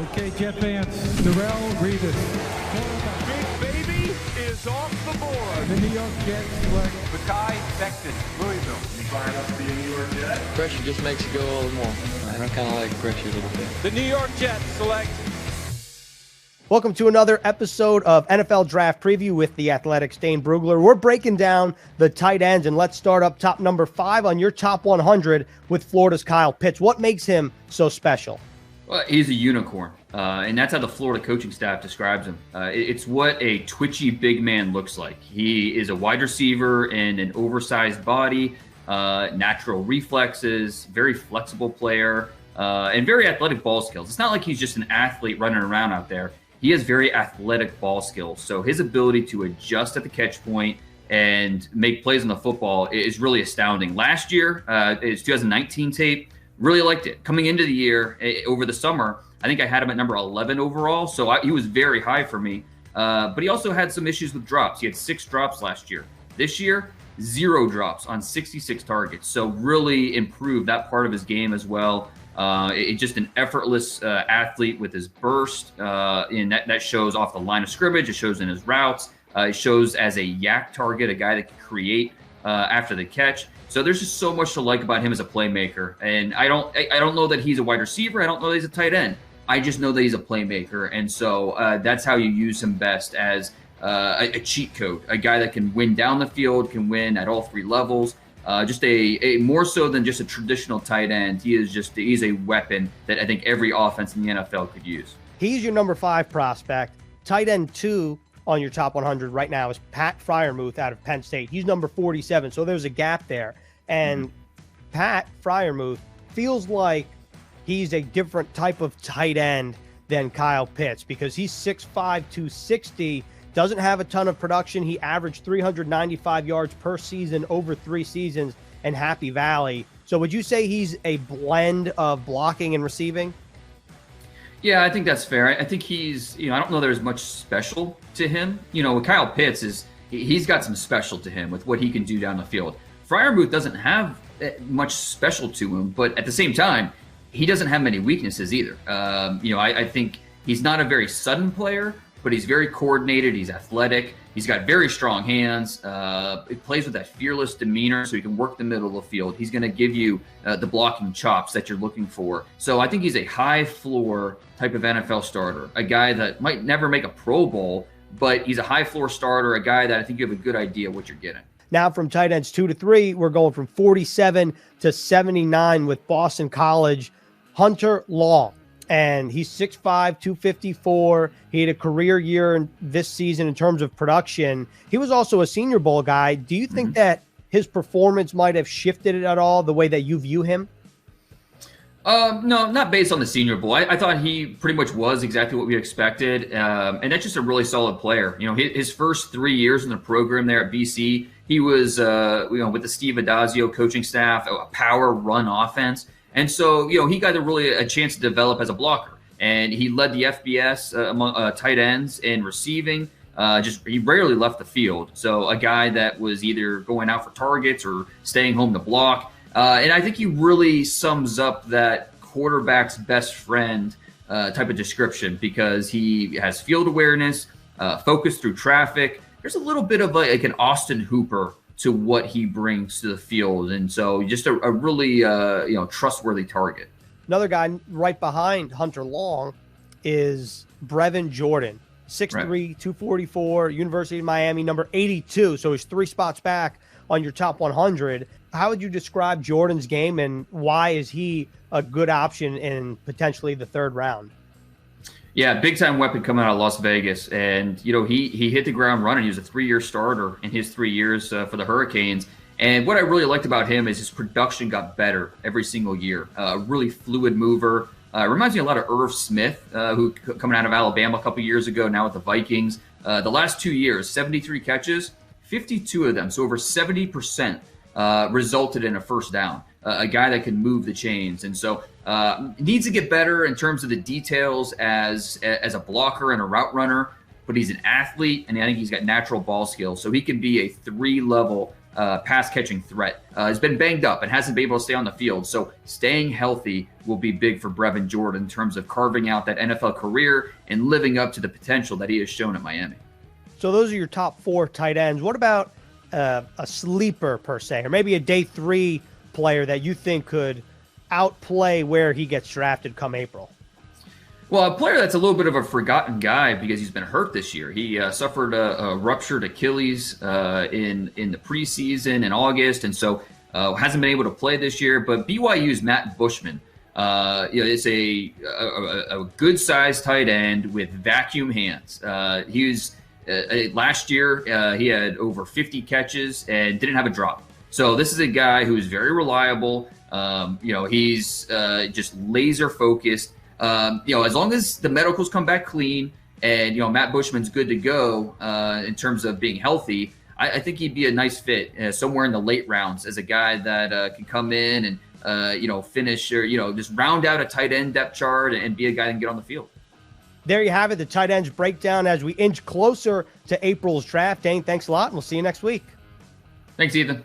Okay, Jet fans, Darrell Revis. Big Baby is off the board. The New York Jets select Makai Becton, Louisville. You find up to be a New York Jet? Pressure just makes you go a little more. I kind of like pressure a little bit. The New York Jets select. Welcome to another episode of NFL Draft Preview with the Athletics' Dane Brugler. We're breaking down the tight ends, and let's start up top number 5 on your top 100 with Florida's Kyle Pitts. What makes him so special? Well, he's a unicorn, and that's how the Florida coaching staff describes him. It's what a twitchy big man looks like. He is a wide receiver in an oversized body, natural reflexes, very flexible player, and very athletic ball skills. It's not like he's just an athlete running around out there. He has very athletic ball skills. So his ability to adjust at the catch point and make plays on the football is really astounding. Last year, his 2019 tape, really liked it. Coming into the year, over the summer, I think I had him at number 11 overall, so he was very high for me. But he also had some issues with drops. He had 6 drops last year. This year, 0 drops on 66 targets, so really improved that part of his game as well. It's just an effortless athlete with his burst, and that shows off the line of scrimmage. It shows in his routes. It shows as a yak target, a guy that can create after the catch. So there's just so much to like about him as a playmaker. And I don't know that he's a wide receiver. I don't know that he's a tight end. I just know that he's a playmaker. And so that's how you use him best, as a cheat code, a guy that can win down the field, can win at all 3 levels. Just a more so than just a traditional tight end. He's a weapon that I think every offense in the NFL could use. He's your number 5 prospect. Tight end 2 on your top 100 right now is Pat Friarmuth out of Penn State. He's number 47, so there's a gap there. And Pat Friarmuth feels like he's a different type of tight end than Kyle Pitts, because he's 6'5", 260, doesn't have a ton of production. He averaged 395 yards per season over 3 seasons in Happy Valley. So would you say he's a blend of blocking and receiving? Yeah, I think that's fair. I think he's, I don't know there's much special to him. With Kyle Pitts, he's got some special to him with what he can do down the field. Friarmuth doesn't have much special to him, but at the same time, he doesn't have many weaknesses either. I think he's not a very sudden player, but he's very coordinated. He's athletic. He's got very strong hands. He plays with that fearless demeanor, so he can work the middle of the field. He's going to give you the blocking chops that you're looking for. So I think he's a high floor type of NFL starter, a guy that might never make a Pro Bowl, but he's a high floor starter, a guy that I think you have a good idea what you're getting. Now from tight ends 2 to 3, we're going from 47 to 79 with Boston College, Hunter Long. And he's 6'5", 254. He had a career year this season in terms of production. He was also a Senior Bowl guy. Do you think that his performance might have shifted at all, the way that you view him? No, not based on the Senior Bowl. I thought he pretty much was exactly what we expected. And that's just a really solid player. His first 3 years in the program there at BC, he was, with the Steve Adazio coaching staff, a power run offense. And so, he got a chance to develop as a blocker. And he led the FBS among tight ends in receiving. He rarely left the field. So a guy that was either going out for targets or staying home to block. And I think he really sums up that quarterback's best friend type of description, because he has field awareness, focus through traffic. There's a little bit of like an Austin Hooper to what he brings to the field. And so just a really, trustworthy target. Another guy right behind Hunter Long is Brevin Jordan, 6'3", 244, University of Miami, number 82. So he's 3 spots back on your top 100. How would you describe Jordan's game, and why is he a good option in potentially the 3rd round? Yeah, big-time weapon coming out of Las Vegas. And, he hit the ground running. He was a 3-year starter in his 3 years for the Hurricanes. And what I really liked about him is his production got better every single year. Really fluid mover. Reminds me a lot of Irv Smith, who coming out of Alabama a couple years ago, now with the Vikings. The last 2 years, 73 catches, 52 of them, so over 70% resulted in a first down. A guy that can move the chains. And so needs to get better in terms of the details as a blocker and a route runner, but he's an athlete, and I think he's got natural ball skills. So he can be a 3-level pass catching threat. Has been banged up and hasn't been able to stay on the field. So staying healthy will be big for Brevin Jordan in terms of carving out that NFL career and living up to the potential that he has shown at Miami. So those are your top 4 tight ends. What about a sleeper per se, or maybe a day 3 player that you think could outplay where he gets drafted come April? Well, a player that's a little bit of a forgotten guy because he's been hurt this year. He suffered a ruptured Achilles in the preseason in August, and so hasn't been able to play this year. But BYU's Matt Bushman, it's a good-sized tight end with vacuum hands. He was last year he had over 50 catches and didn't have a drop. So this is a guy who is very reliable. He's just laser focused. As long as the medicals come back clean and, Matt Bushman's good to go in terms of being healthy, I think he'd be a nice fit somewhere in the late rounds as a guy that can come in and, finish or, just round out a tight end depth chart and be a guy that can get on the field. There you have it, the tight ends breakdown as we inch closer to April's draft. Dane, thanks a lot, and we'll see you next week. Thanks, Ethan.